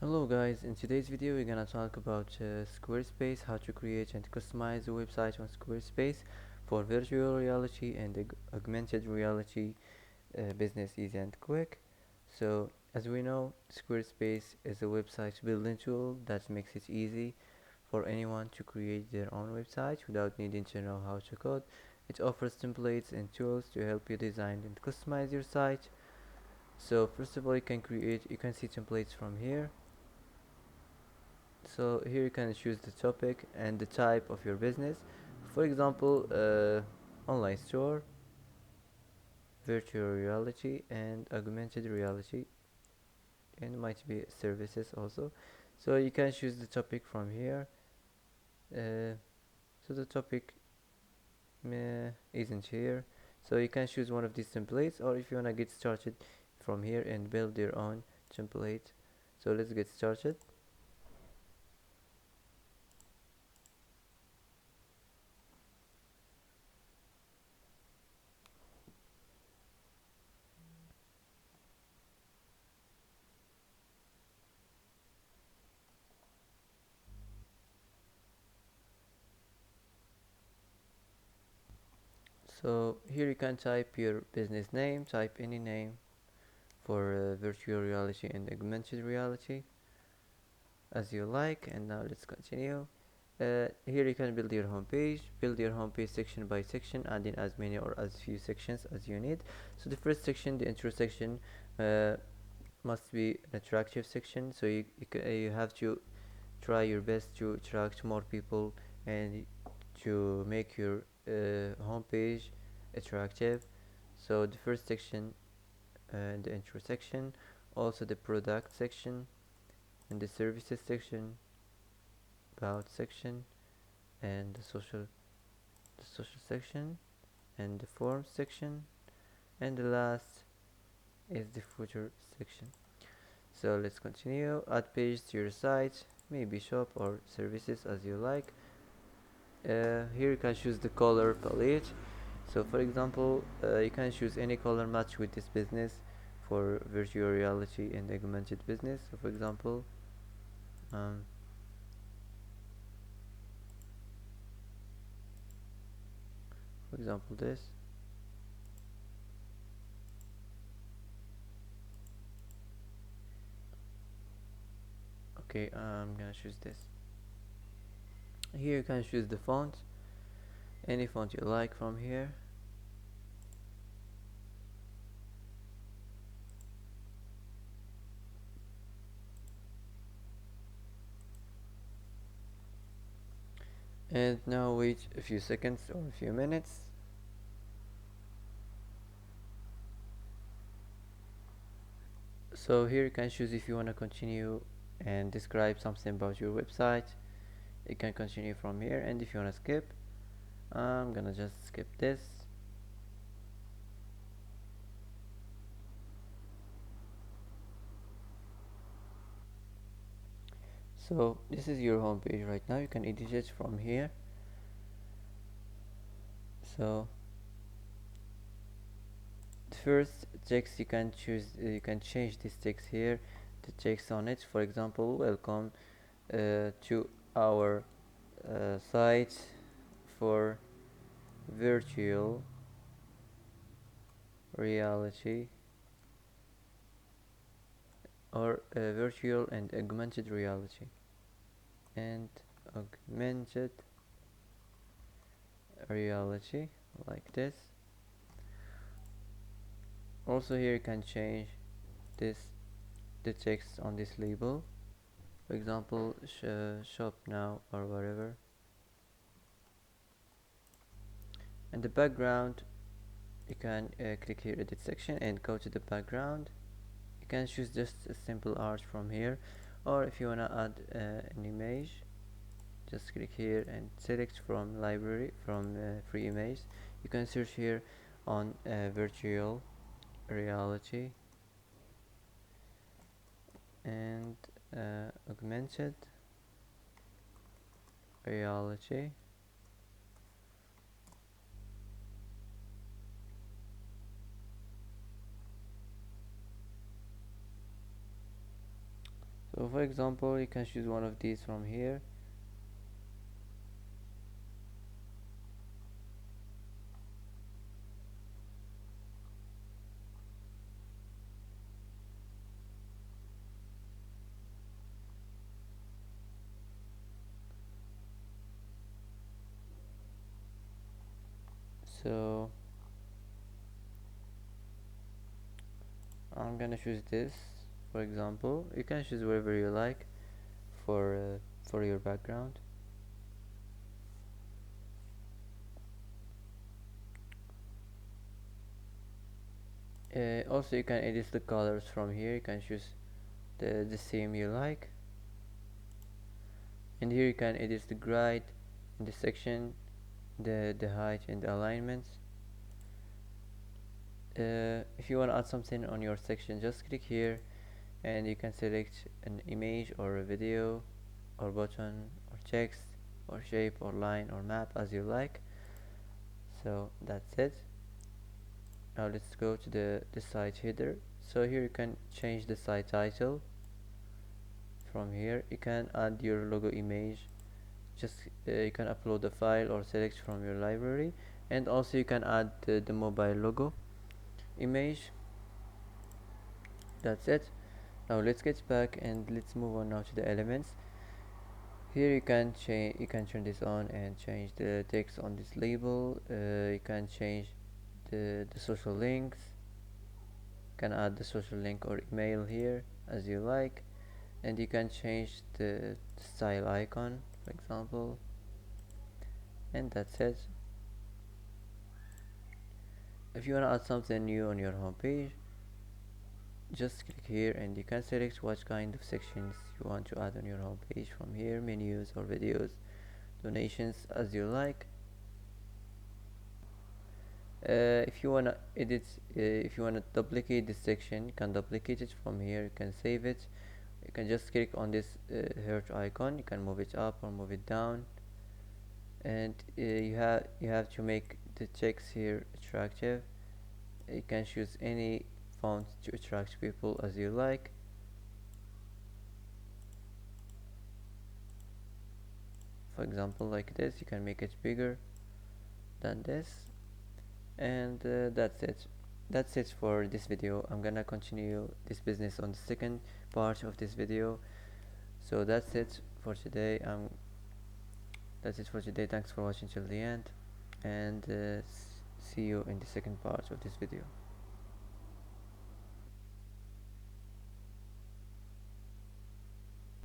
Hello guys, in today's video we're gonna talk about Squarespace, how to create and customize a website on Squarespace for virtual reality and augmented reality business easy and quick. So as we know, Squarespace is a website building tool that makes it easy for anyone to create their own website without needing to know how to code. It offers templates and tools to help you design and customize your site. So first of all, you can see templates from here. So here you can choose the topic and the type of your business. For example, online store, virtual reality and augmented reality, and might be services also. So you can choose the topic from here. So the topic isn't here, so you can choose one of these templates, or if you want to get started from here and build your own template. So let's get started. So here you can type your business name, type any name for virtual reality and augmented reality as you like. And now let's continue. Here you can build your homepage section by section, adding as many or as few sections as you need. So the first section, the intro section, uh, must be an attractive section, so you have to try your best to attract more people and to make your homepage attractive. So the first section, the intro section, also the product section and the services section, about section, and the social section, and the forms section, and the last is the footer section. So let's continue. Add page to your site, maybe shop or services as you like. Here you can choose the color palette. So for example, you can choose any color match with this business for virtual reality and augmented business. So for example, um, this. Okay, I'm gonna choose this. Here you can choose the font, any font you like from here. And now wait a few seconds or a few minutes. So here you can choose if you want to continue and describe something about your website. You can continue from here, and if you want to skip, I'm gonna just skip this. So this is your home page right now. You can edit it from here. So the first text you can choose, you can change this text here, the text on it. For example, welcome to our site for virtual reality or virtual and augmented reality and augmented reality, like this. Also here you can change this, the text on this label, for example shop now or whatever. And the background, you can click here edit section and go to the background. You can choose just a simple art from here, or if you want to add an image, just click here and select from library, from free image. You can search here on virtual reality and augmented reality. So for example, you can choose one of these from here. So I'm gonna choose this. For example, you can choose whatever you like for your background. Also, you can edit the colors from here. You can choose the theme you like, and here you can edit the grid in the section, the height and the alignments. If you want to add something on your section, just click here and you can select an image or a video or button or text or shape or line or map as you like. So that's it. Now let's go to the site header. So here you can change the site title. From here you can add your logo image. Just you can upload the file or select from your library, and also you can add the mobile logo image. That's it. Now let's get back and let's move on now to the elements. Here you can turn this on and change the text on this label. You can change the social links. You can add the social link or email here as you like, and you can change the style icon, for example, and that's it. If you want to add something new on your home page, just click here and you can select what kind of sections you want to add on your home page from here, menus or videos, donations, as you like. If you want to edit, if you want to duplicate this section, you can duplicate it from here. You can save it. You can just click on this heart icon. You can move it up or move it down, and you have to make the text here attractive. You can choose any font to attract people as you like. For example, like this, you can make it bigger than this, and that's it for this video. I'm gonna continue this business on the second part of this video. So that's it for today. Thanks for watching till the end, and see you in the second part of this video.